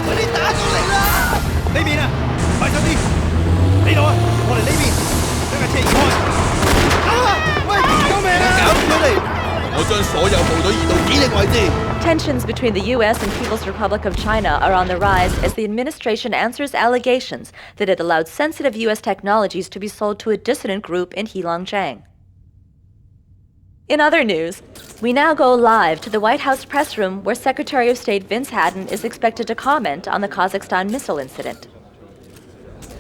快啲打過嚟啦！呢邊啊，快手啲！呢度啊，我哋呢邊，將架車移開。啊！喂，救命啊！搞咗你！我將所有部隊移到指定位置。Tensions between the U.S. and People's Republic of China are on the rise as the administration answers allegations that it allowed sensitive U.S. technologies to be sold to a dissident group in Heilongjiang. In other news, we now go live to the White House press room where Secretary of State Vince Hadden is expected to comment on the Kazakhstan missile incident.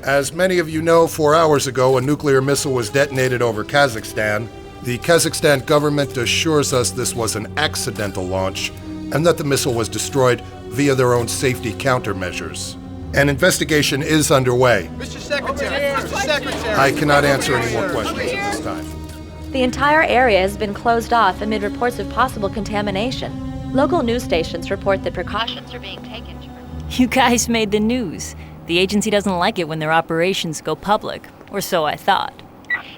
As many of you know, 4 hours ago, a nuclear missile was detonated over Kazakhstan. The Kazakhstan government assures us this was an accidental launch and that the missile was destroyed via their own safety countermeasures. An investigation is underway. Mr. Secretary, I cannot answer any more questions at this time. The entire area has been closed off amid reports of possible contamination. Local news stations report that precautions are being taken. You guys made the news. The agency doesn't like it when their operations go public, or so I thought.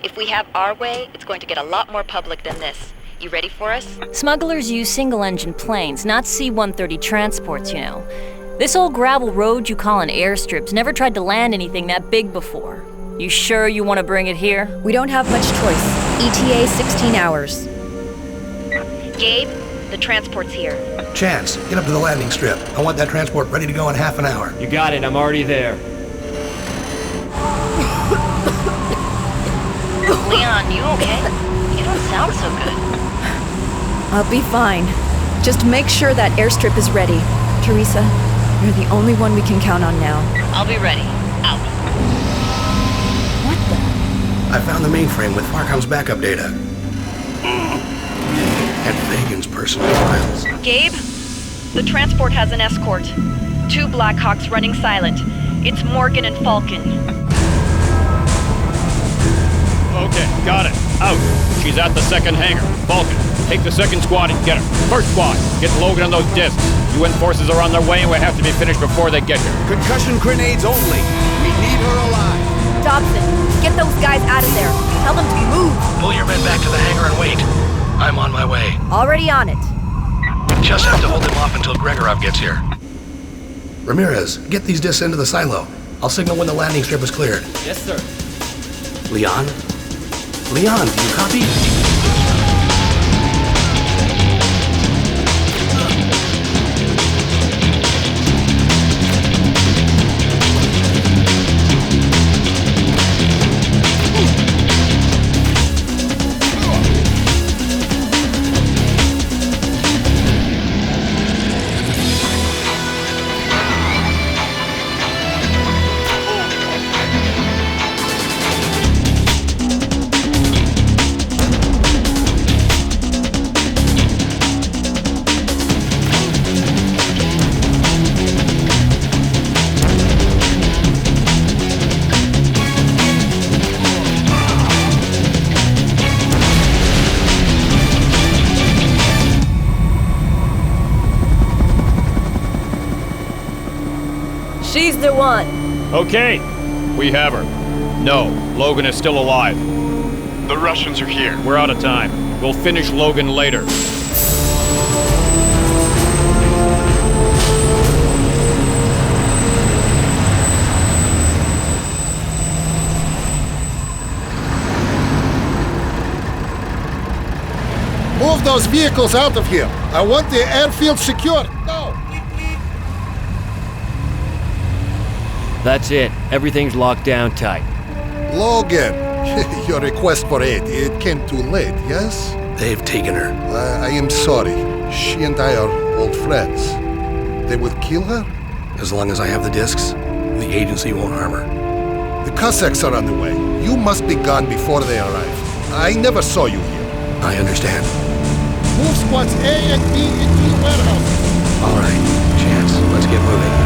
If we have our way, it's going to get a lot more public than this. You ready for us? Smugglers use single-engine planes, not C-130 transports, you know. This old gravel road you call an airstrip's never tried to land anything that big before. You sure you want to bring it here? We don't have much choice. ETA 16 hours. Gabe, the transport's here. Chance, get up to the landing strip. I want that transport ready to go in half an hour. You got it, I'm already there. Leon, you okay? You don't sound so good. I'll be fine. Just make sure that airstrip is ready. Teresa, you're the only one we can count on now. I'll be ready. Out. What the? I found the mainframe with Farcom's backup data. And Fagan's personal files. Gabe, the transport has an escort. 2 Blackhawks running silent. It's Morgan and Falcon. Okay, got it. Out. She's at the second hangar. Falcon, take the second squad and get her. First squad, get Logan on those discs. UN forces are on their way and we have to be finished before they get here. Concussion grenades only. We need her alive. Dobson, get those guys out of there. Tell them to move. Pull your men back to the hangar and wait. I'm on my way. Already on it. Just have to hold them off until Gregorov gets here. Ramirez, get these discs into the silo. I'll signal when the landing strip is cleared. Yes, sir. Leon? Leon, do you copy? She's the one. Okay, we have her. No, Logan is still alive. The Russians are here. We're out of time. We'll finish Logan later. Move those vehicles out of here. I want the airfield secure. Go! That's it. Everything's locked down tight. Logan, your request for aid, it came too late, yes? They've taken her. I am sorry. She and I are old friends. They would kill her? As long as I have the discs, the agency won't harm her. The Cossacks are on the way. You must be gone before they arrive. I never saw you here. I understand. Move squads A and B into the warehouse. All right, Chance, let's get moving.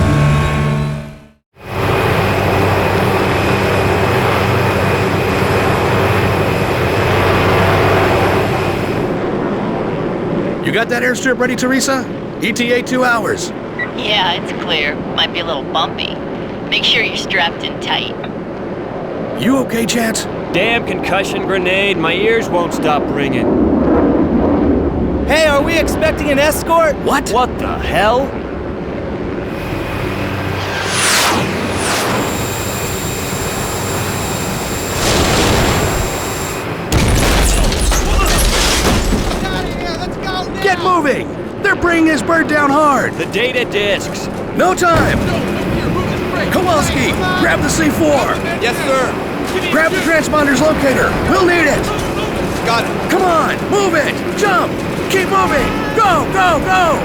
You got that airstrip ready, Teresa? ETA 2 hours. Yeah, it's clear. Might be a little bumpy. Make sure you're strapped in tight. You okay, Chance? Damn concussion grenade, my ears won't stop ringing. Hey, are we expecting an escort? What? What the hell? Get moving! They're bringing his bird down hard! The data disks! No time! Kowalski, grab the C4! Yes, sir. Grab the transponder's locator! We'll need it! Got it. Come on, move it! Jump! Keep moving! Go, go, go!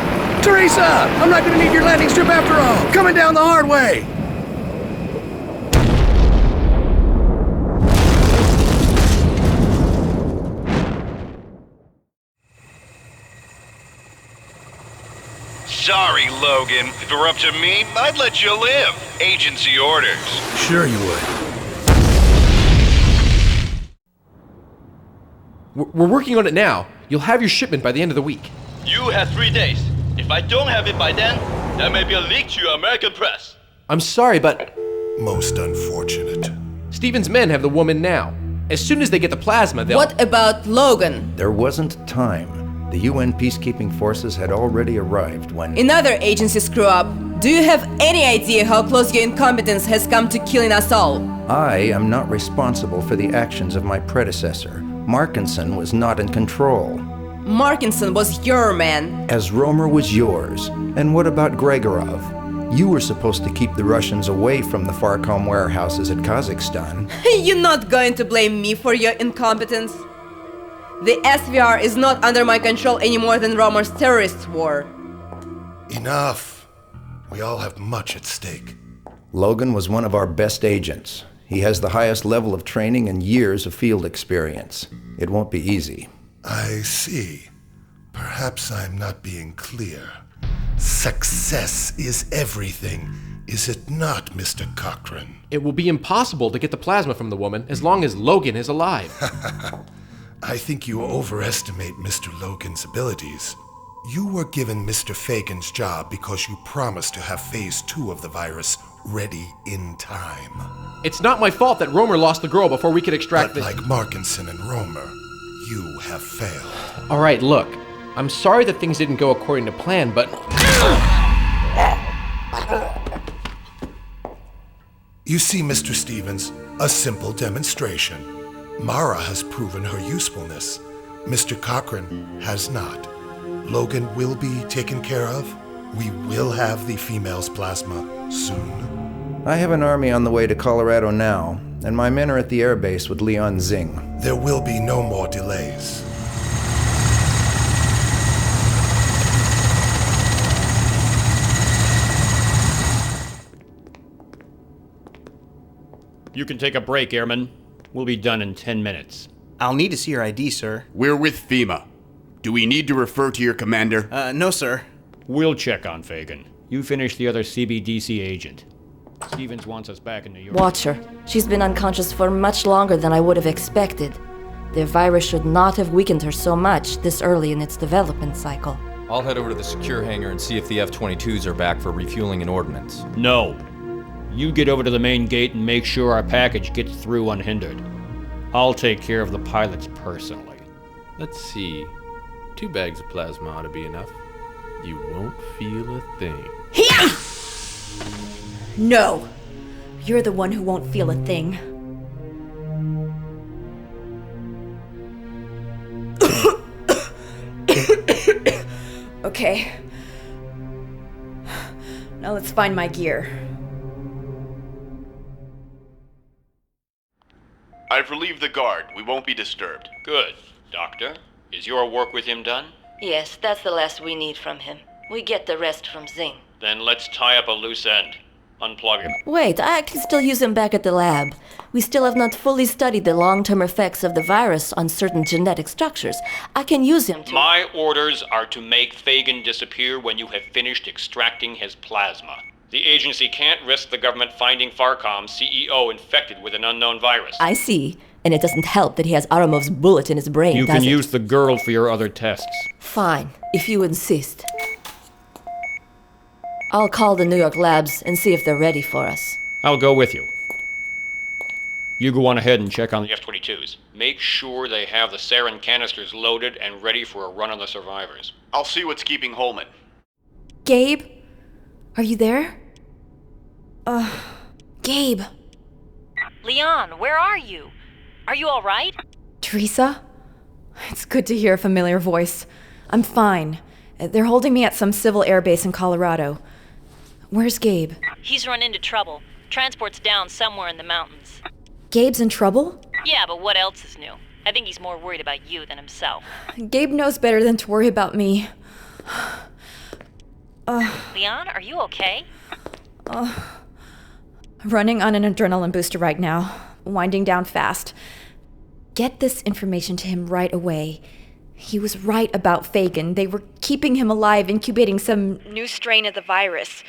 Teresa, I'm not gonna need your landing strip after all! Coming down the hard way! Sorry, Logan. If it were up to me, I'd let you live. Agency orders. Sure you would. We're working on it now. You'll have your shipment by the end of the week. You have 3 days. If I don't have it by then, there may be a leak to your American press. I'm sorry, but Most unfortunate. Stephen's men have the woman now. As soon as they get the plasma, they'll... What about Logan? There wasn't time. The UN peacekeeping forces had already arrived when... Another agency screw-up. Do you have any idea how close your incompetence has come to killing us all? I am not responsible for the actions of my predecessor. Markinson was not in control. Markinson was your man. As Romer was yours. And what about Gregorov? You were supposed to keep the Russians away from the Farcom warehouses at Kazakhstan. You're not going to blame me for your incompetence. The SVR is not under my control any more than Romer's terrorist war. Enough. We all have much at stake. Logan was one of our best agents. He has the highest level of training and years of field experience. It won't be easy. I see. Perhaps I'm not being clear. Success is everything, is it not, Mr. Cochran? It will be impossible to get the plasma from the woman as long as Logan is alive. I think you overestimate Mr. Logan's abilities. You were given Mr. Fagan's job because you promised to have Phase 2 of the virus ready in time. It's not my fault that Romer lost the girl before we could extract But like Markinson and Romer, you have failed. All right, look. I'm sorry that things didn't go according to plan, but... You see, Mr. Stevens, a simple demonstration. Mara has proven her usefulness. Mr. Cochran has not. Logan will be taken care of. We will have the female's plasma soon. I have an army on the way to Colorado now, and my men are at the airbase with Leon Zing. There will be no more delays. You can take a break, Airman. We'll be done in 10 minutes. I'll need to see your ID, sir. We're with FEMA. Do we need to refer to your commander? No, sir. We'll check on Fagan. You finish the other CBDC agent. Stevens wants us back in New York. Watch her. She's been unconscious for much longer than I would have expected. The virus should not have weakened her so much this early in its development cycle. I'll head over to the secure hangar and see if the F-22s are back for refueling and ordnance. No. You get over to the main gate and make sure our package gets through unhindered. I'll take care of the pilots personally. Let's see. 2 bags of plasma ought to be enough. You won't feel a thing. Here! No. You're the one who won't feel a thing. Okay. Now let's find my gear. I've relieved the guard. We won't be disturbed. Good. Doctor, is your work with him done? Yes, that's the last we need from him. We get the rest from Zing. Then let's tie up a loose end. Unplug him. Wait, I can still use him back at the lab. We still have not fully studied the long-term effects of the virus on certain genetic structures. I can use him to... My orders are to make Fagan disappear when you have finished extracting his plasma. The agency can't risk the government finding Farcom's CEO infected with an unknown virus. I see. And it doesn't help that he has Aramov's bullet in his brain, You does can it? use the girl for your other tests. Fine, if you insist. I'll call the New York labs and see if they're ready for us. I'll go with you. You go on ahead and check on the F-22s. Make sure they have the sarin canisters loaded and ready for a run on the survivors. I'll see what's keeping Holman. Gabe? Are you there? Gabe. Leon, where are you? Are you all right? Teresa? It's good to hear a familiar voice. I'm fine. They're holding me at some civil air base in Colorado. Where's Gabe? He's run into trouble. Transport's down somewhere in the mountains. Gabe's in trouble? Yeah, but what else is new? I think he's more worried about you than himself. Gabe knows better than to worry about me. Leon, are you okay? Running on an adrenaline booster right now. Winding down fast. Get this information to him right away. He was right about Fagin. They were keeping him alive, incubating some new strain of the virus.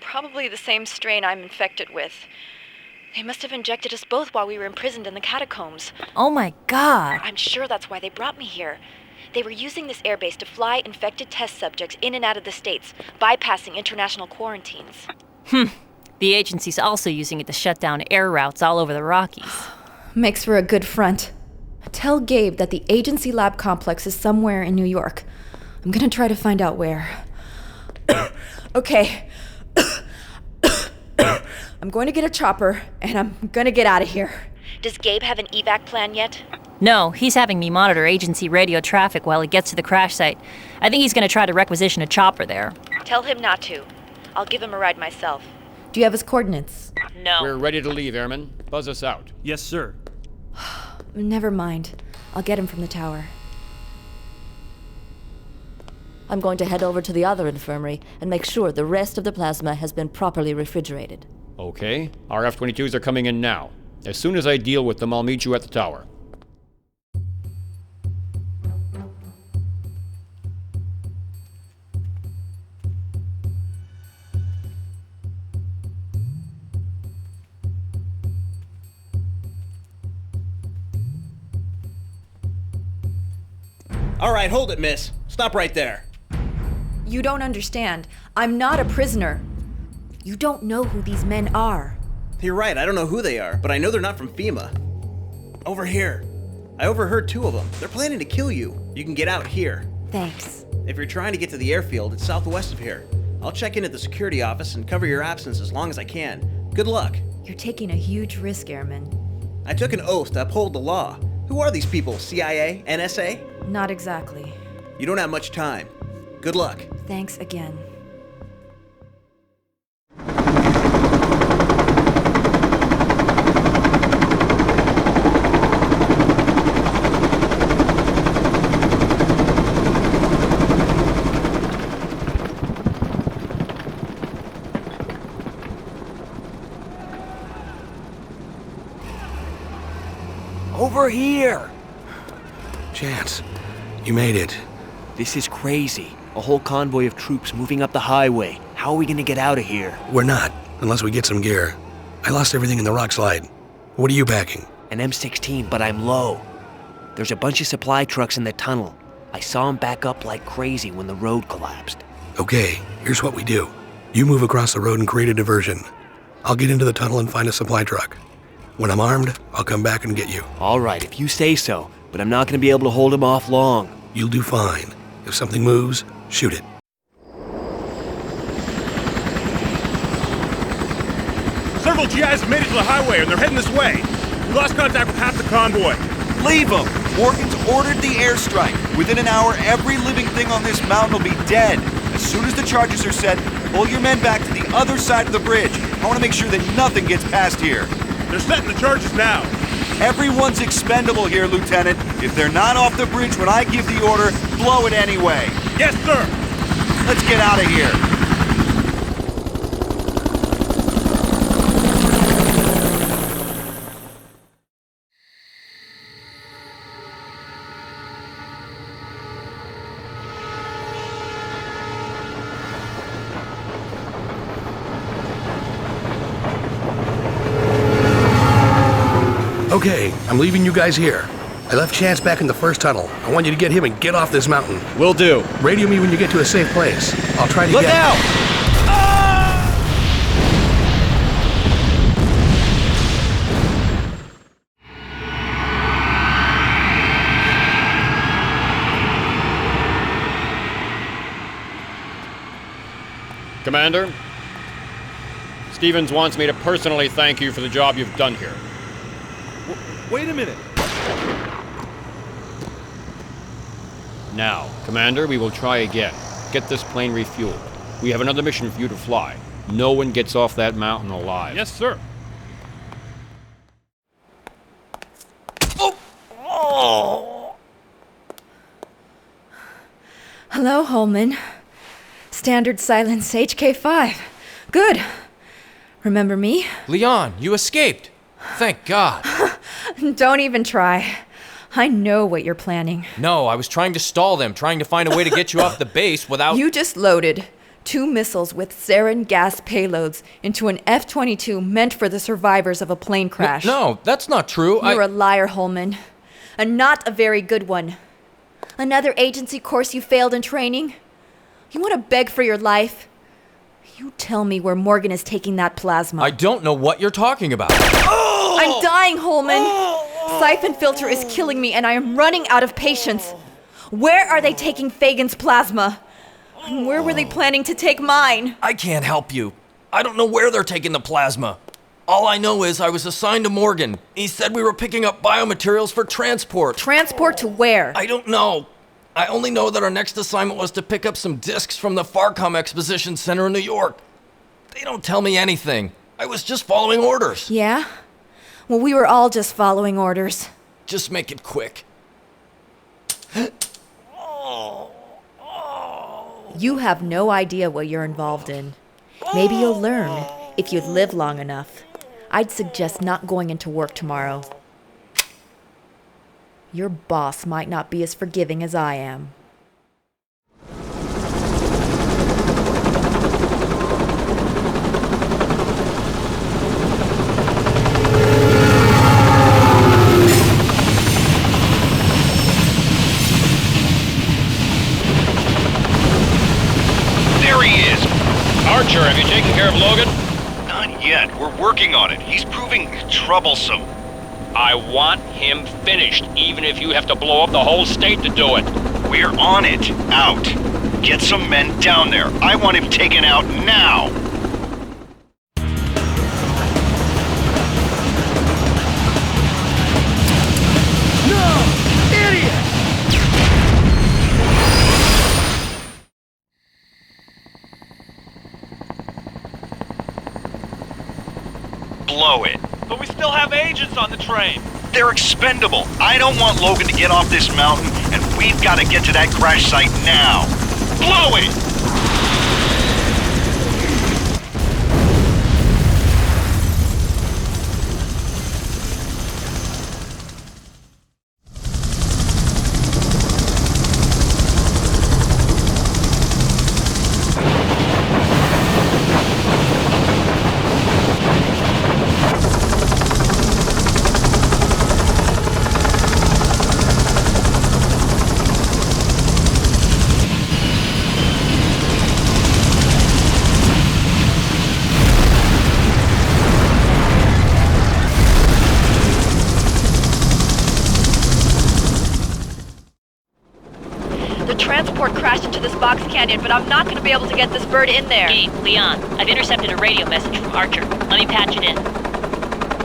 Probably the same strain I'm infected with. They must have injected us both while we were imprisoned in the catacombs. Oh my God. I'm sure that's why they brought me here. They were using this airbase to fly infected test subjects in and out of the States, bypassing international quarantines. The agency's also using it to shut down air routes all over the Rockies. Makes for a good front. Tell Gabe that the agency lab complex is somewhere in New York. I'm gonna try to find out where. Okay. I'm going to get a chopper, and I'm gonna get out of here. Does Gabe have an evac plan yet? No, he's having me monitor agency radio traffic while he gets to the crash site. I think he's gonna try to requisition a chopper there. Tell him not to. I'll give him a ride myself. Do you have his coordinates? No. We're ready to leave, Airman. Buzz us out. Yes, sir. Never mind. I'll get him from the tower. I'm going to head over to the other infirmary and make sure the rest of the plasma has been properly refrigerated. Okay. Our F-22s are coming in now. As soon as I deal with them, I'll meet you at the tower. All right, hold it, miss. Stop right there. You don't understand. I'm not a prisoner. You don't know who these men are. You're right, I don't know who they are, but I know they're not from FEMA. Over here. I overheard 2 of them. They're planning to kill you. You can get out here. Thanks. If you're trying to get to the airfield, it's southwest of here. I'll check in at the security office and cover your absence as long as I can. Good luck. You're taking a huge risk, Airman. I took an oath to uphold the law. Who are these people? CIA? NSA? Not exactly. You don't have much time. Good luck. Thanks again. Over here! Chance, you made it. This is crazy. A whole convoy of troops moving up the highway. How are we gonna get out of here? We're not, unless we get some gear. I lost everything in the rock slide. What are you packing? An M16, but I'm low. There's a bunch of supply trucks in the tunnel. I saw them back up like crazy when the road collapsed. Okay, here's what we do. You move across the road and create a diversion. I'll get into the tunnel and find a supply truck. When I'm armed, I'll come back and get you. All right, if you say so, but I'm not gonna be able to hold him off long. You'll do fine. If something moves, shoot it. Several GIs have made it to the highway and they're heading this way. We lost contact with half the convoy. Leave them! Morgan's ordered the airstrike. Within an hour, every living thing on this mountain will be dead. As soon as the charges are set, pull your men back to the other side of the bridge. I want to make sure that nothing gets past here. They're setting the charges now. Everyone's expendable here, Lieutenant. If they're not off the bridge when I give the order, blow it anyway. Yes, sir. Let's get out of here. Okay, I'm leaving you guys here. I left Chance back in the first tunnel. I want you to get him and get off this mountain. Will do. Radio me when you get to a safe place. I'll try to Look get... out! Commander, Stevens wants me to personally thank you for the job you've done here. Wait a minute. Now, Commander, we will try again. Get this plane refueled. We have another mission for you to fly. No one gets off that mountain alive. Yes, sir. Hello, Holman. Standard silence HK5. Good. Remember me? Leon, you escaped. Thank God. Don't even try. I know what you're planning. No, I was trying to stall them, trying to find a way to get you off the base without... You just loaded 2 missiles with sarin gas payloads into an F-22 meant for the survivors of a plane crash. No, that's not true. You're a liar, Holman. And not a very good one. Another agency course you failed in training? You want to beg for your life? You tell me where Morgan is taking that plasma. I don't know what you're talking about. I'm dying, Holman. Syphon Filter is killing me and I am running out of patience. Where are they taking Fagan's plasma? Where were they planning to take mine? I can't help you. I don't know where they're taking the plasma. All I know is I was assigned to Morgan. He said we were picking up biomaterials for transport. Transport to where? I don't know. I only know that our next assignment was to pick up some discs from the Farcom Exposition Center in New York. They don't tell me anything. I was just following orders. Yeah? Well, we were all just following orders. Just make it quick. You have no idea what you're involved in. Maybe you'll learn if you live long enough. I'd suggest not going into work tomorrow. Your boss might not be as forgiving as I am. There he is! Archer, have you taken care of Logan? Not yet. We're working on it. He's proving troublesome. I want him finished, even if you have to blow up the whole state to do it. We're on it. Out. Get some men down there. I want him taken out now. No! Idiot! Blow it. But we still have agents on the train. They're expendable. I don't want Logan to get off this mountain, and we've got to get to that crash site now. Blow it! The transport crashed into this box canyon, but I'm not going to be able to get this bird in there. Gabe, Leon, I've intercepted a radio message from Archer. Let me patch it in.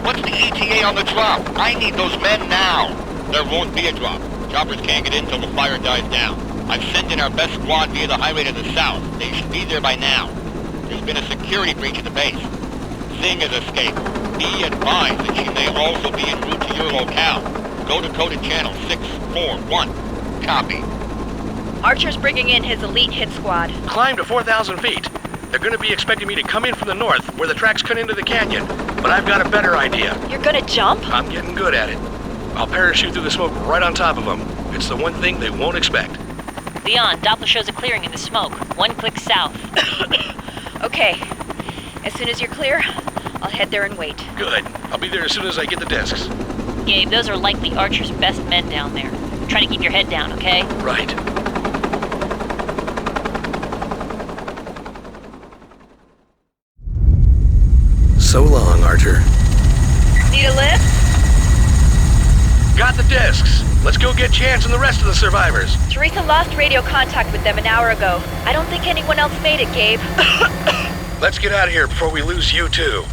What's the ETA on the drop? I need those men now. There won't be a drop. Choppers can't get in till the fire dies down. I've sent in our best squad via the highway to the south. They should be there by now. There's been a security breach at the base. Singh has escaped. Be advised that she may also be en route to your locale. Go to coded channel 641. Copy. Archer's bringing in his elite hit squad. Climb to 4,000 feet. They're going to be expecting me to come in from the north, where the tracks cut into the canyon. But I've got a better idea. You're gonna jump? I'm getting good at it. I'll parachute through the smoke right on top of them. It's the one thing they won't expect. Leon, Doppler shows a clearing in the smoke. 1 click south. Okay. As soon as you're clear, I'll head there and wait. Good. I'll be there as soon as I get the discs. Gabe, those are likely Archer's best men down there. Try to keep your head down, okay? Right. So long, Archer. Need a lift? Got the discs. Let's go get Chance and the rest of the survivors. Teresa lost radio contact with them an hour ago. I don't think anyone else made it, Gabe. Let's get out of here before we lose you too.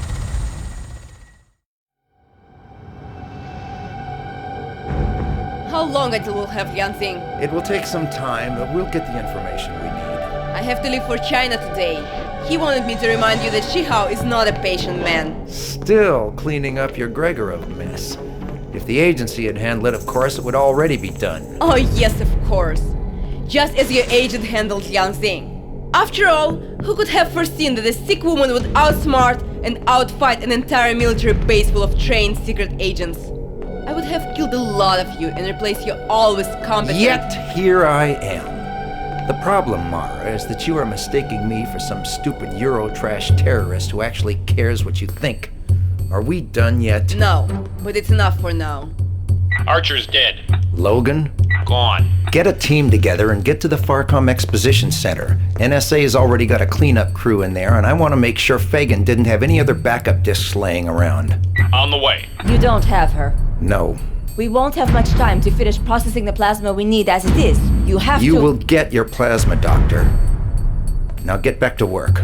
How long until we'll have Lianxing? It will take some time, but we'll get the information we need. I have to leave for China today. He wanted me to remind you that Shihao is not a patient man. Still cleaning up your Gregorov mess. If the agency had handled it, of course, it would already be done. Oh yes, of course. Just as your agent handled Lianxing. After all, who could have foreseen that a sick woman would outsmart and outfight an entire military base full of trained secret agents? I would have killed a lot of you and replaced you all with competent... Yet here I am. The problem, Mara, is that you are mistaking me for some stupid Eurotrash terrorist who actually cares what you think. Are we done yet? No, but it's enough for now. Archer's dead. Logan? Gone. Get a team together and get to the Farcom Exposition Center. NSA has already got a cleanup crew in there, and I want to make sure Fagan didn't have any other backup discs laying around. On the way. You don't have her. No. We won't have much time to finish processing the plasma we need as it is. You have to... You will get your plasma, Doctor. Now get back to work.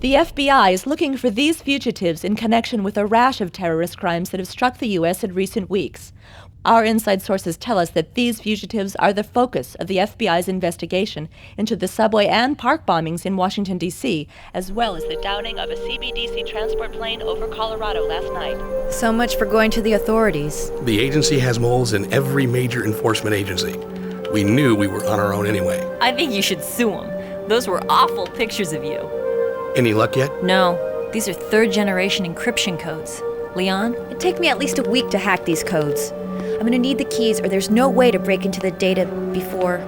The FBI is looking for these fugitives in connection with a rash of terrorist crimes that have struck the U.S. in recent weeks. Our inside sources tell us that these fugitives are the focus of the FBI's investigation into the subway and park bombings in Washington, D.C., as well as the downing of a CBDC transport plane over Colorado last night. So much for going to the authorities. The agency has moles in every major enforcement agency. We knew we were on our own anyway. I think you should sue them. Those were awful pictures of you. Any luck yet? No. These are third-generation encryption codes. Leon? It'd take me at least a week to hack these codes. I'm gonna need the keys or there's no way to break into the data before...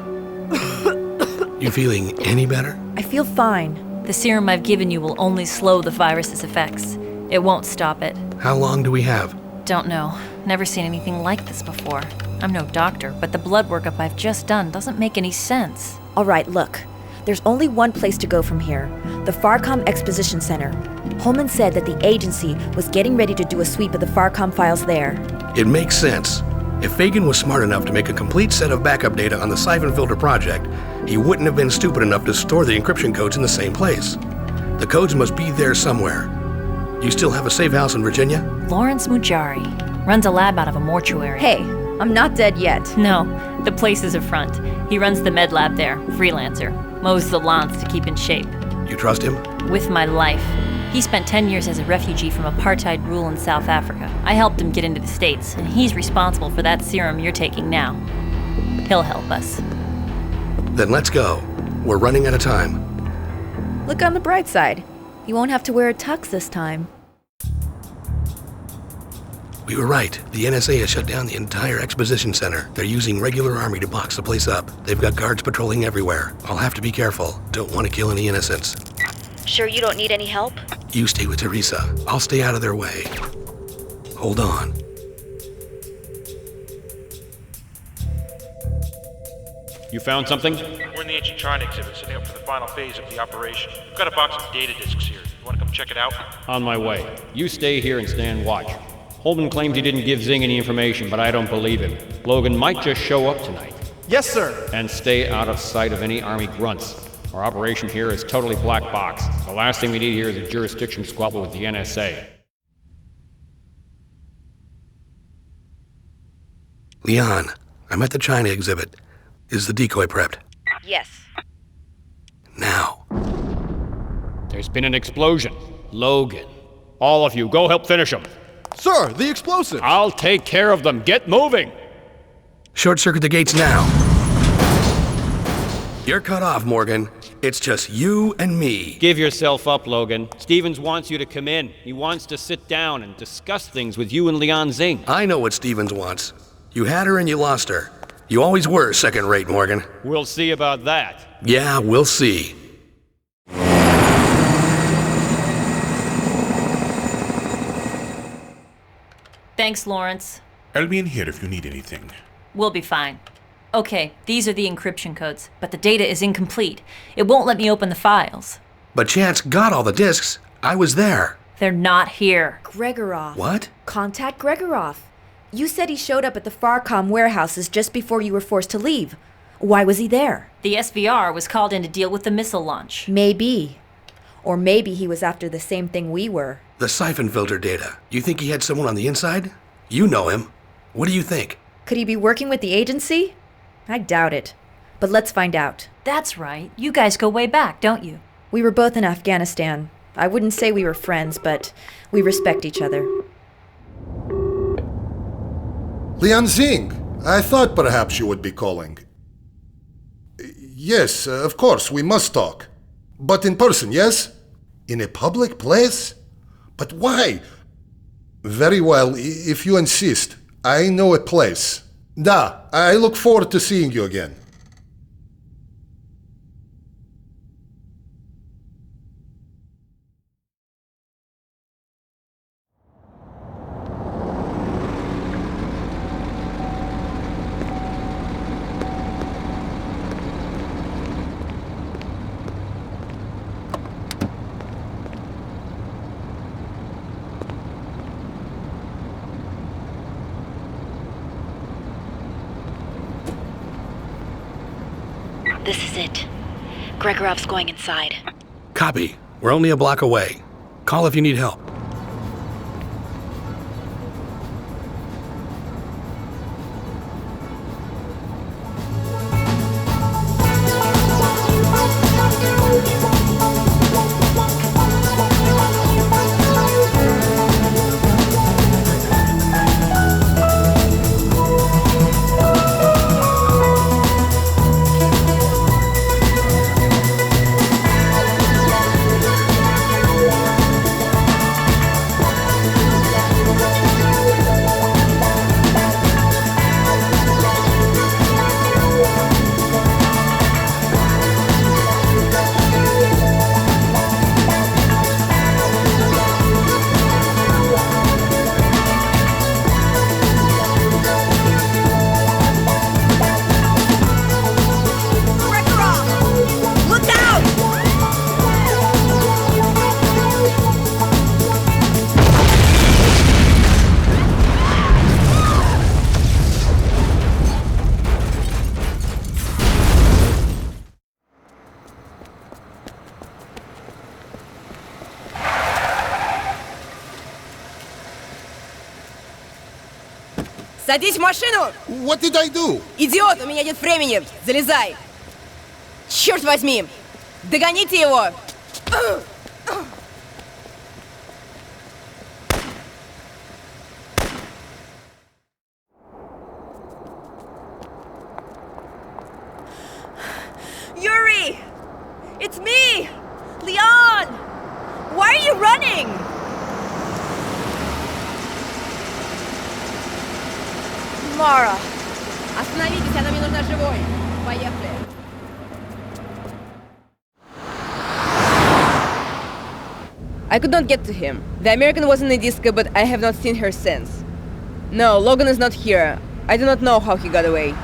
You feeling any better? I feel fine. The serum I've given you will only slow the virus's effects. It won't stop it. How long do we have? Don't know. Never seen anything like this before. I'm no doctor, but the blood workup I've just done doesn't make any sense. All right, look. There's only one place to go from here. The Farcom Exposition Center. Holman said that the agency was getting ready to do a sweep of the Farcom files there. It makes sense. If Fagan was smart enough to make a complete set of backup data on the Syphon Filter project, he wouldn't have been stupid enough to store the encryption codes in the same place. The codes must be there somewhere. You still have a safe house in Virginia? Lawrence Mujari. Runs a lab out of a mortuary. Hey, I'm not dead yet. No, the place is a front. He runs the med lab there, freelancer. Mows the lawns to keep in shape. You trust him? With my life. He spent 10 years as a refugee from apartheid rule in South Africa. I helped him get into the States, and he's responsible for that serum you're taking now. He'll help us. Then let's go. We're running out of time. Look on the bright side. You won't have to wear a tux this time. We were right. The NSA has shut down the entire exposition center. They're using regular army to box the place up. They've got guards patrolling everywhere. I'll have to be careful. Don't want to kill any innocents. Sure you don't need any help? You stay with Teresa. I'll stay out of their way. Hold on. You found something? We're in the ancient China exhibit, setting up for the final phase of the operation. We've got a box of data discs here. You want to come check it out? On my way. You stay here and stand watch. Holman claims he didn't give Zing any information, but I don't believe him. Logan might just show up tonight. Yes, sir. And stay out of sight of any Army grunts. Our operation here is totally black box. The last thing we need here is a jurisdiction squabble with the NSA. Leon, I'm at the China exhibit. Is the decoy prepped? Yes. Now. There's been an explosion. Logan. All of you, go help finish them. Sir, the explosive! I'll take care of them. Get moving! Short circuit the gates now. You're cut off, Morgan. It's just you and me. Give yourself up, Logan. Stevens wants you to come in. He wants to sit down and discuss things with you and Leon Zing. I know what Stevens wants. You had her and you lost her. You always were second-rate, Morgan. We'll see about that. Yeah, we'll see. Thanks, Lawrence. I'll be in here if you need anything. We'll be fine. Okay, these are the encryption codes, but the data is incomplete. It won't let me open the files. But Chance got all the discs. I was there. They're not here. Gregorov. What? Contact Gregorov. You said he showed up at the Farcom warehouses just before you were forced to leave. Why was he there? The SVR was called in to deal with the missile launch. Maybe. Or maybe he was after the same thing we were. The Syphon Filter data. You think he had someone on the inside? You know him. What do you think? Could he be working with the agency? I doubt it. But let's find out. That's right. You guys go way back, don't you? We were both in Afghanistan. I wouldn't say we were friends, but we respect each other. Lian Xing, I thought perhaps you would be calling. Yes, of course, we must talk. But in person, yes? In a public place? But why? Very well, if you insist. I know a place. Da, I look forward to seeing you again. This is it. Gregorov's going inside. Copy. We're only a block away. Call if you need help. Садись в машину! What did I do? Идиот, у меня нет времени! Залезай! Черт возьми! Догоните его! Yuri! It's me! Leon! Why are you running? Mara! Остановитесь, она мне нужна живой! Поехали! I could not get to him. The American was in the disco, but I have not seen her since. No, Logan is not here. I do not know how he got away.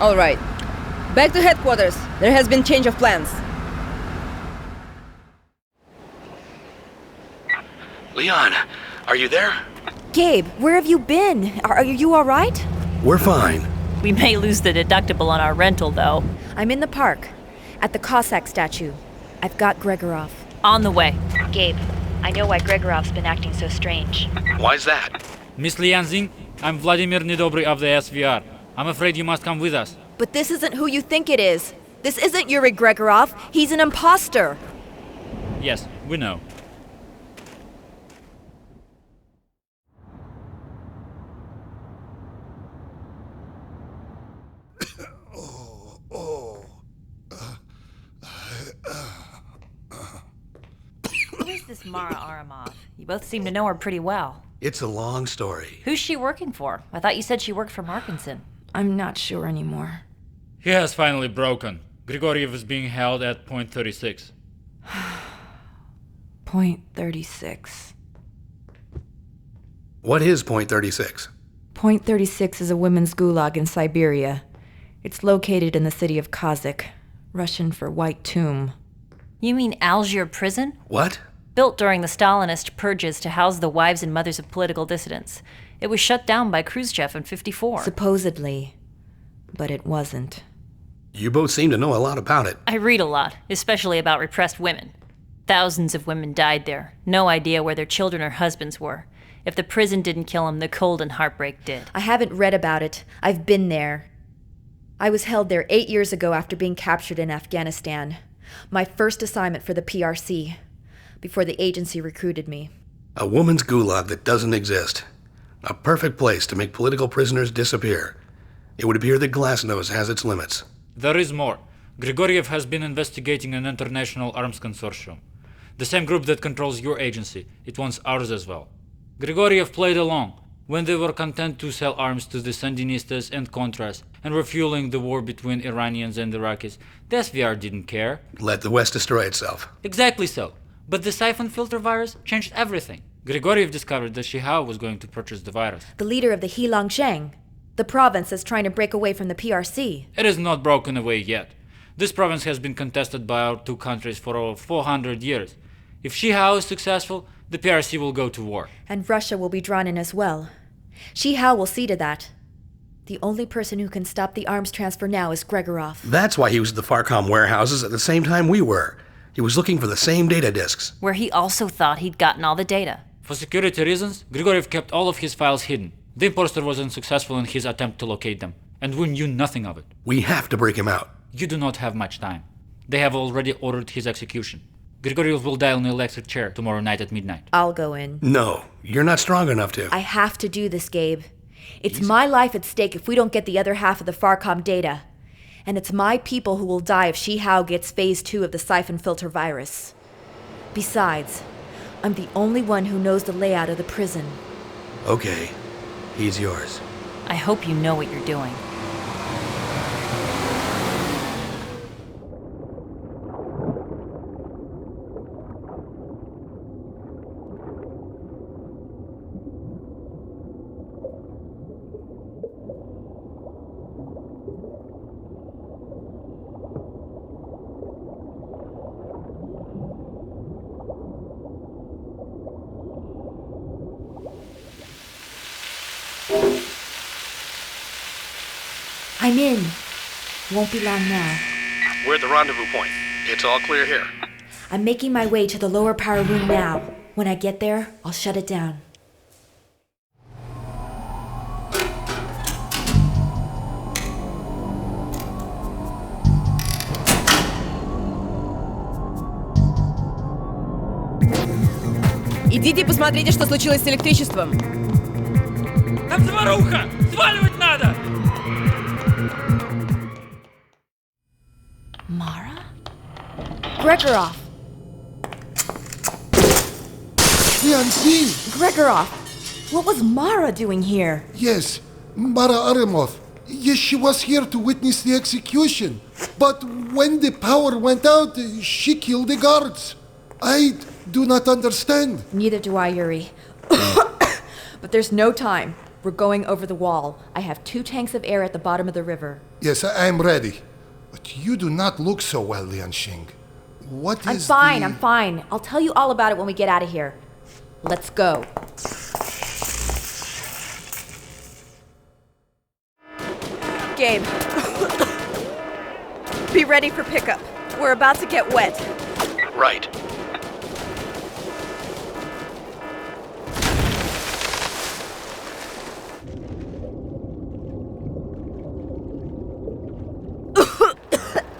Alright. Back to headquarters. There has been change of plans. Leon, are you there? Gabe, where have you been? Are you all right? We're fine. We may lose the deductible on our rental, though. I'm in the park, at the Cossack statue. I've got Gregorov. On the way. Gabe, I know why Gregorov's been acting so strange. Why's that? Miss Lian Xing, I'm Vladimir Nedobry of the SVR. I'm afraid you must come with us. But this isn't who you think it is. This isn't Yuri Gregorov. He's an imposter. Yes, we know. Who is this Mara Aramov? You both seem to know her pretty well. It's a long story. Who's she working for? I thought you said she worked for Markinson. I'm not sure anymore. He has finally broken. Grigoriev is being held at point 36. Point 36. What is point 36? Point 36 is a women's gulag in Siberia. It's located in the city of Kazakh, Russian for White Tomb. You mean Algier prison? What? Built during the Stalinist purges to house the wives and mothers of political dissidents. It was shut down by Khrushchev in '54. Supposedly. But it wasn't. You both seem to know a lot about it. I read a lot, especially about repressed women. Thousands of women died there, no idea where their children or husbands were. If the prison didn't kill him, the cold and heartbreak did. I haven't read about it. I've been there. I was held there 8 years ago after being captured in Afghanistan. My first assignment for the PRC, before the agency recruited me. A woman's gulag that doesn't exist. A perfect place to make political prisoners disappear. It would appear that Glasnost has its limits. There is more. Grigoriev has been investigating an international arms consortium. The same group that controls your agency. It wants ours as well. Grigoriev played along when they were content to sell arms to the Sandinistas and Contras and were fueling the war between Iranians and Iraqis. The SVR didn't care. Let the West destroy itself. Exactly so. But the Syphon Filter virus changed everything. Grigoriev discovered that Shihao was going to purchase the virus. The leader of the Heilong Sheng, the province that's trying to break away from the PRC. It is not broken away yet. This province has been contested by our two countries for over 400 years. If Shihao is successful, the PRC will go to war. And Russia will be drawn in as well. Shihao will see to that. The only person who can stop the arms transfer now is Gregorov. That's why he was at the Farcom warehouses at the same time we were. He was looking for the same data disks. Where he also thought he'd gotten all the data. For security reasons, Grigoriev kept all of his files hidden. The imposter was unsuccessful in his attempt to locate them, and we knew nothing of it. We have to break him out. You do not have much time. They have already ordered his execution. Grigoriev will die on the electric chair tomorrow night at midnight. I'll go in. No, you're not strong enough to. I have to do this, Gabe. It's my life at stake if we don't get the other half of the Farcom data. And it's my people who will die if Shihao gets phase 2 of the Syphon Filter virus. Besides, I'm the only one who knows the layout of the prison. Okay, he's yours. I hope you know what you're doing. I'm in. Won't be long now. We're at the rendezvous point. It's all clear here. I'm making my way to the lower power room now. When I get there, I'll shut it down. Идите посмотрите, что случилось с электричеством. Там заваруха! Сваливать надо! Mara? Gregorov! Lianxing! Gregorov! What was Mara doing here? Yes, Mara Aramov. Yes, she was here to witness the execution. But when the power went out, she killed the guards. I do not understand. Neither do I, Yuri. But there's no time. We're going over the wall. I have 2 tanks of air at the bottom of the river. Yes, I'm ready. But you do not look so well, Lianxing. What is I'm fine. I'll tell you all about it when we get out of here. Let's go. Gabe. Be ready for pickup. We're about to get wet. Right.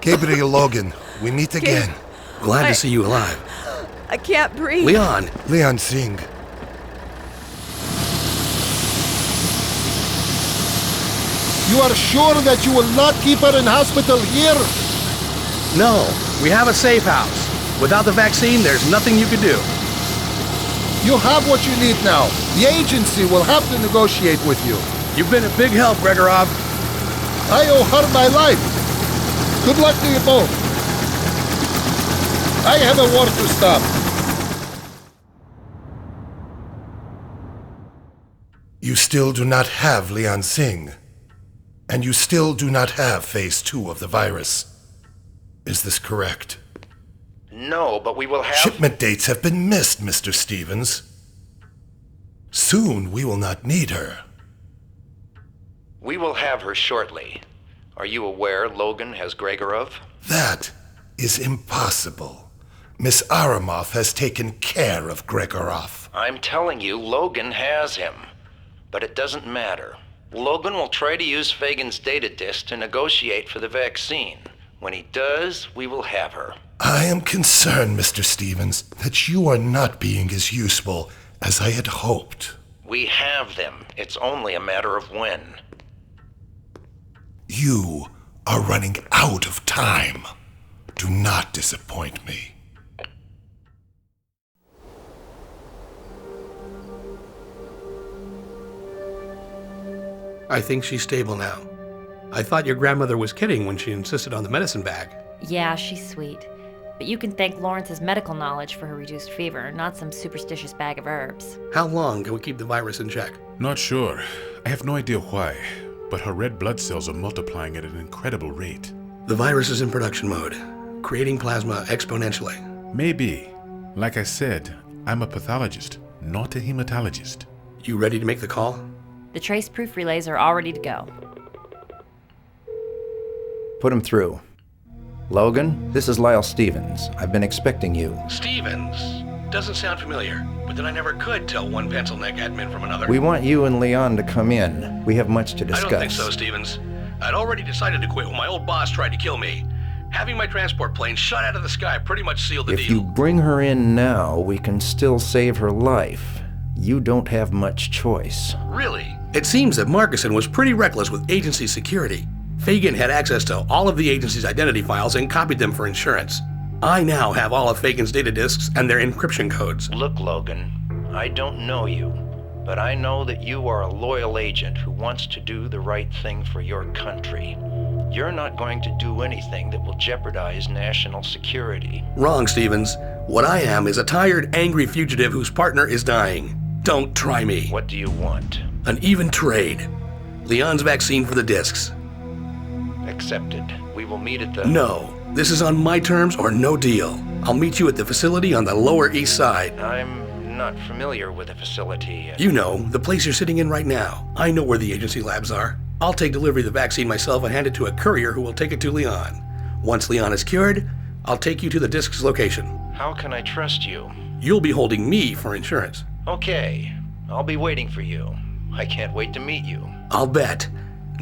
Gabriel Logan, we meet again. Glad to see you alive. I can't breathe. Leon. Lianxing. You are sure that you will not keep her in hospital here? No, we have a safe house. Without the vaccine, there's nothing you can do. You have what you need now. The agency will have to negotiate with you. You've been a big help, Gregorov. I owe her my life. Good luck to you both. I have a war to stop. You still do not have Lianxing. And you still do not have phase 2 of the virus. Is this correct? No, but we will have... Shipment dates have been missed, Mr. Stevens. Soon we will not need her. We will have her shortly. Are you aware Logan has Gregorov? That is impossible. Miss Aramov has taken care of Gregorov. I'm telling you, Logan has him. But it doesn't matter. Logan will try to use Fagan's data disk to negotiate for the vaccine. When he does, we will have her. I am concerned, Mr. Stevens, that you are not being as useful as I had hoped. We have them. It's only a matter of when. You are running out of time. Do not disappoint me. I think she's stable now. I thought your grandmother was kidding when she insisted on the medicine bag. Yeah, she's sweet. But you can thank Lawrence's medical knowledge for her reduced fever, not some superstitious bag of herbs. How long can we keep the virus in check? Not sure. I have no idea why, but her red blood cells are multiplying at an incredible rate. The virus is in production mode, creating plasma exponentially. Maybe. Like I said, I'm a pathologist, not a hematologist. You ready to make the call? The trace-proof relays are all ready to go. Put him through. Logan, this is Lyle Stevens. I've been expecting you. Stevens? Doesn't sound familiar, but then I never could tell one pencil neck admin from another. We want you and Leon to come in. We have much to discuss. I don't think so, Stevens. I'd already decided to quit when my old boss tried to kill me. Having my transport plane shot out of the sky pretty much sealed the deal. If you bring her in now, we can still save her life. You don't have much choice. Really? It seems that Markuson was pretty reckless with agency security. Fagan had access to all of the agency's identity files and copied them for insurance. I now have all of Fagan's data disks and their encryption codes. Look, Logan, I don't know you, but I know that you are a loyal agent who wants to do the right thing for your country. You're not going to do anything that will jeopardize national security. Wrong, Stevens. What I am is a tired, angry fugitive whose partner is dying. Don't try me. What do you want? An even trade. Leon's vaccine for the discs. Accepted. We will meet at the... No. This is on my terms or no deal. I'll meet you at the facility on the Lower East Side. I'm not familiar with the facility. You know, the place you're sitting in right now. I know where the agency labs are. I'll take delivery of the vaccine myself and hand it to a courier who will take it to Leon. Once Leon is cured, I'll take you to the disc's location. How can I trust you? You'll be holding me for insurance. Okay. I'll be waiting for you. I can't wait to meet you. I'll bet.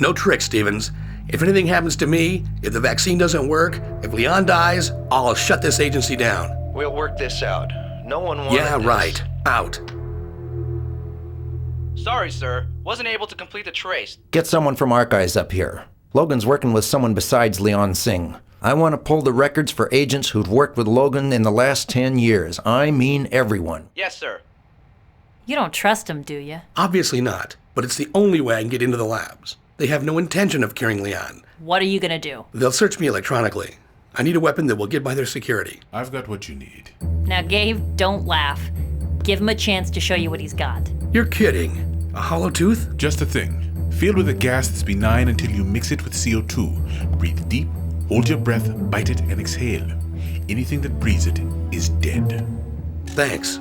No tricks, Stevens. If anything happens to me, if the vaccine doesn't work, if Leon dies, I'll shut this agency down. We'll work this out. No one wanted Yeah, this. right. Out. Sorry, sir. Wasn't able to complete the trace. Get someone from Archives up here. Logan's working with someone besides Leon Singh. I want to pull the records for agents who've worked with Logan in the last 10 years. I mean everyone. Yes, sir. You don't trust him, do you? Obviously not, but it's the only way I can get into the labs. They have no intention of curing Leon. What are you gonna do? They'll search me electronically. I need a weapon that will get by their security. I've got what you need. Now, Gabe, don't laugh. Give him a chance to show you what he's got. You're kidding. A hollow tooth? Just a thing. Filled with a gas that's benign until you mix it with CO2. Breathe deep, hold your breath, bite it, and exhale. Anything that breathes it is dead. Thanks.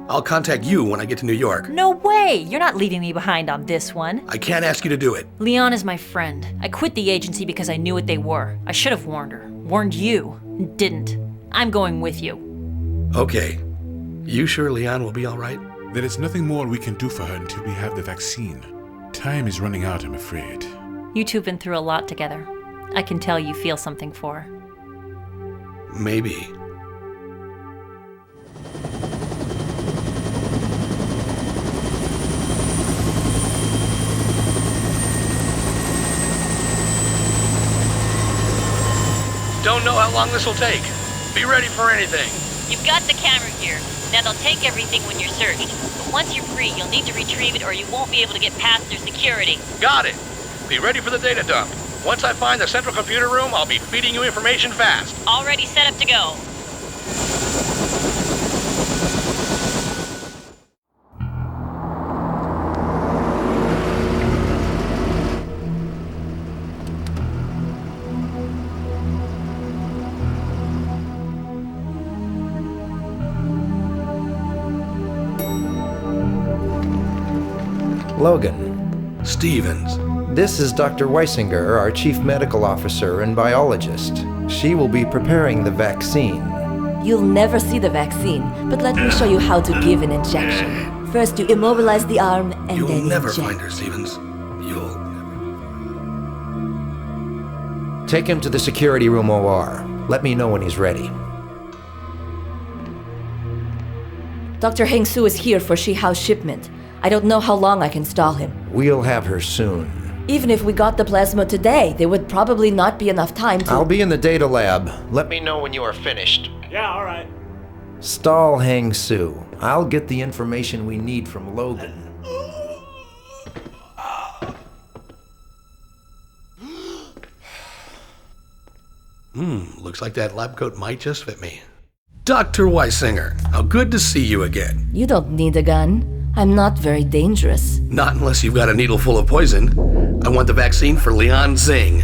I'll contact you when I get to New York. No way! You're not leaving me behind on this one. I can't ask you to do it. Leon is my friend. I quit the agency because I knew what they were. I should have warned her. Warned you. And didn't. I'm going with you. Okay. You sure Leon will be all right? There is nothing more we can do for her until we have the vaccine. Time is running out, I'm afraid. You two have been through a lot together. I can tell you feel something for her. Maybe. Don't know how long this will take. Be ready for anything. You've got the camera gear. Now they'll take everything when you're searched. But once you're free, you'll need to retrieve it or you won't be able to get past their security. Got it. Be ready for the data dump. Once I find the central computer room, I'll be feeding you information fast. Already set up to go. Logan. Stevens. This is Dr. Weisinger, our chief medical officer and biologist. She will be preparing the vaccine. You'll never see the vaccine, but let me show you how to give an injection. First, you immobilize the arm and You'll then never inject. find her, Stevens. You'll... Take him to the security room OR. Let me know when he's ready. Dr. Heng Su is here for Shihao's shipment. I don't know how long I can stall him. We'll have her soon. Even if we got the plasma today, there would probably not be enough time to... I'll be in the data lab. Let me know when you are finished. Yeah, alright. Stall Heng Su. I'll get the information we need from Logan. Looks like that lab coat might just fit me. Dr. Weisinger, how good to see you again. You don't need a gun. I'm not very dangerous. Not unless you've got a needle full of poison. I want the vaccine for Lian Xing.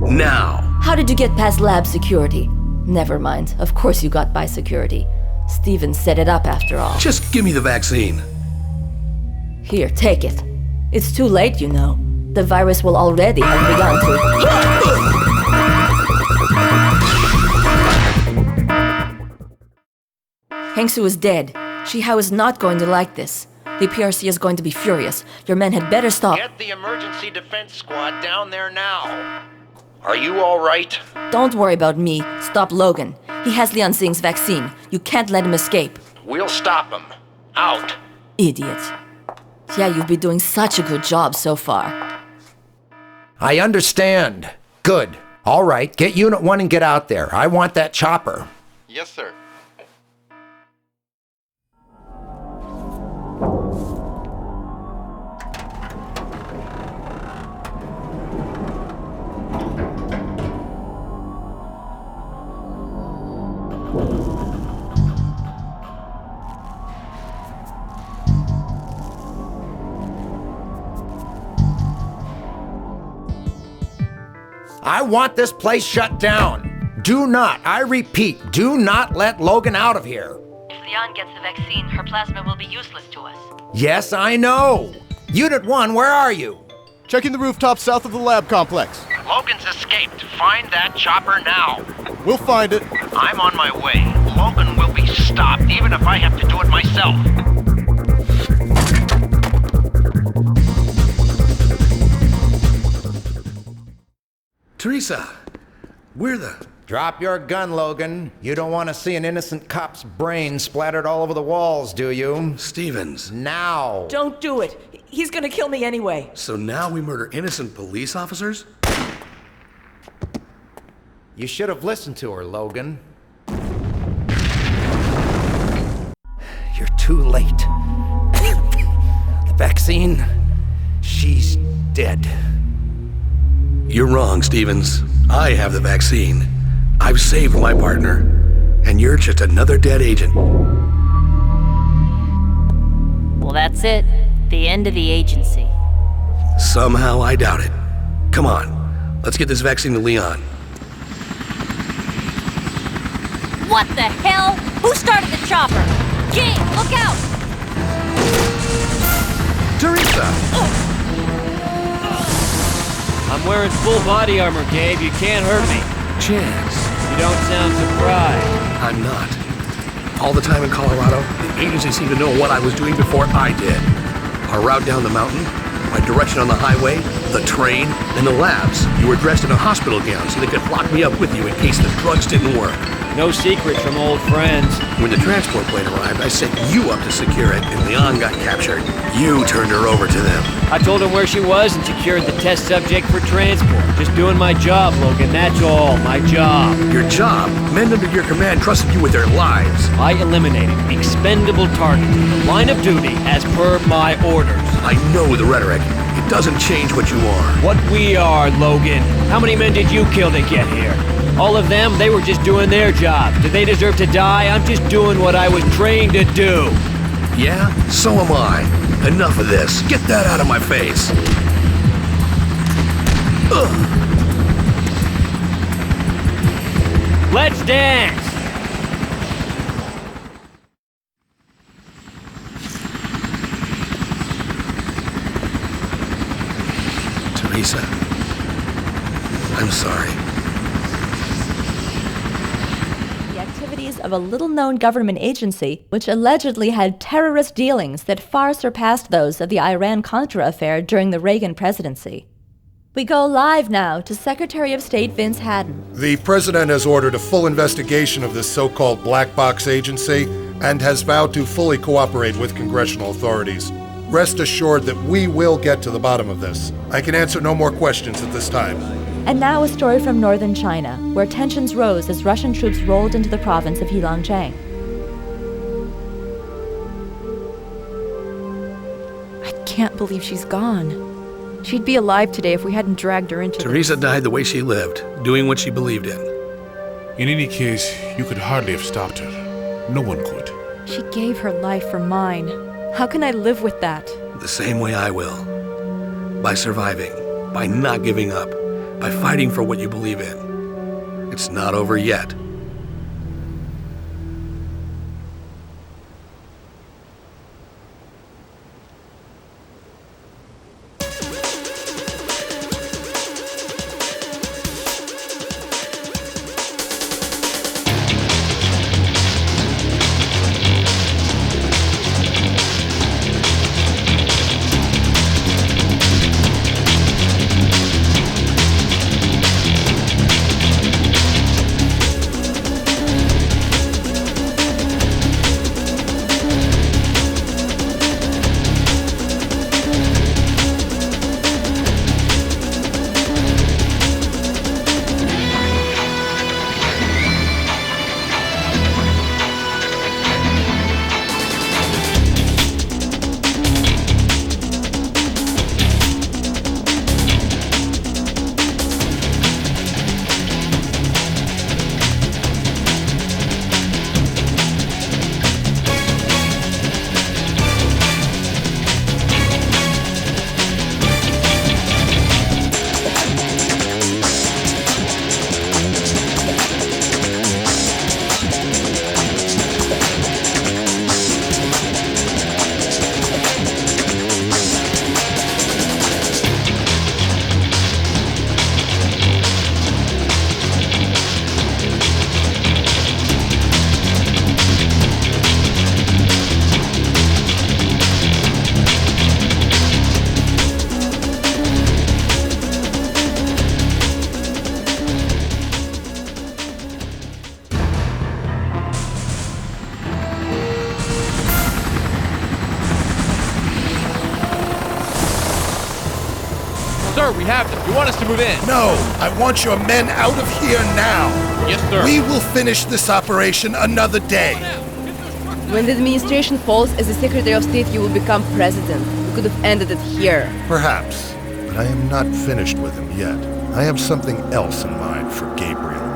Now. How did you get past lab security? Never mind. Of course you got by security. Steven set it up after all. Just give me the vaccine. Here, take it. It's too late, you know. The virus will already have begun to... Heng Su is dead. Shihao is not going to like this. The PRC is going to be furious. Your men had better stop. Get the emergency defense squad down there now. Are you all right? Don't worry about me. Stop Logan. He has Lian Xing's vaccine. You can't let him escape. We'll stop him. Out. Idiot. Yeah, you've been doing such a good job so far. I understand. Good. All right, get Unit 1 and get out there. I want that chopper. Yes, sir. I want this place shut down. Do not, I repeat, do not let Logan out of here. If Lian gets the vaccine, her plasma will be useless to us. Yes, I know. Unit 1, where are you? Checking the rooftop south of the lab complex. Logan's escaped. Find that chopper now. We'll find it. I'm on my way. Logan will be stopped, even if I have to do it myself. Teresa, where the... Drop your gun, Logan. You don't want to see an innocent cop's brain splattered all over the walls, do you? Stevens. Now. Don't do it. He's gonna kill me anyway. So now we murder innocent police officers? You should have listened to her, Logan. You're too late. The vaccine, she's dead. You're wrong, Stevens. I have the vaccine. I've saved my partner. And you're just another dead agent. Well, that's it. The end of the agency. Somehow I doubt it. Come on, let's get this vaccine to Leon. What the hell? Who started the chopper? Game, look out! Teresa! I'm wearing full body armor, Gabe. You can't hurt me. Chance. You don't sound surprised. I'm not. All the time in Colorado, the agency seemed to know what I was doing before I did. Our route down the mountain, my direction on the highway, the train, and the labs. You were dressed in a hospital gown so they could lock me up with you in case the drugs didn't work. No secrets from old friends. When the transport plane arrived, I sent you up to secure it, and Leon got captured. You turned her over to them. I told him where she was and secured the test subject for transport. Just doing my job, Logan. That's all. My job. Your job? Men under your command trusted you with their lives. I eliminated expendable targets in the line of duty as per my orders. I know the rhetoric. It doesn't change what you are. What we are, Logan. How many men did you kill to get here? All of them, they were just doing their job. Do they deserve to die? I'm just doing what I was trained to do. Yeah? So am I. Enough of this. Get that out of my face. Ugh. Let's dance! Teresa, I'm sorry. The activity activities of a little-known government agency which allegedly had terrorist dealings that far surpassed those of the Iran-Contra affair during the Reagan presidency. We go live now to Secretary of State Vince Hadden. The president has ordered a full investigation of this so-called black box agency and has vowed to fully cooperate with congressional authorities. Rest assured that we will get to the bottom of this. I can answer no more questions at this time. And now a story from northern China, where tensions rose as Russian troops rolled into the province of Heilongjiang. I can't believe she's gone. She'd be alive today if we hadn't dragged her into Teresa died the way she lived, doing what she believed in. In any case, you could hardly have stopped her. No one could. She gave her life for mine. How can I live with that? The same way I will. By surviving, by not giving up, by fighting for what you believe in. It's not over yet. Sir, we have them. You want us to move in? No, I want your men out of here now. Yes, sir. We will finish this operation another day. When the administration falls, as the Secretary of State, you will become president. We could have ended it here. Perhaps, but I am not finished with him yet. I have something else in mind for Gabriel.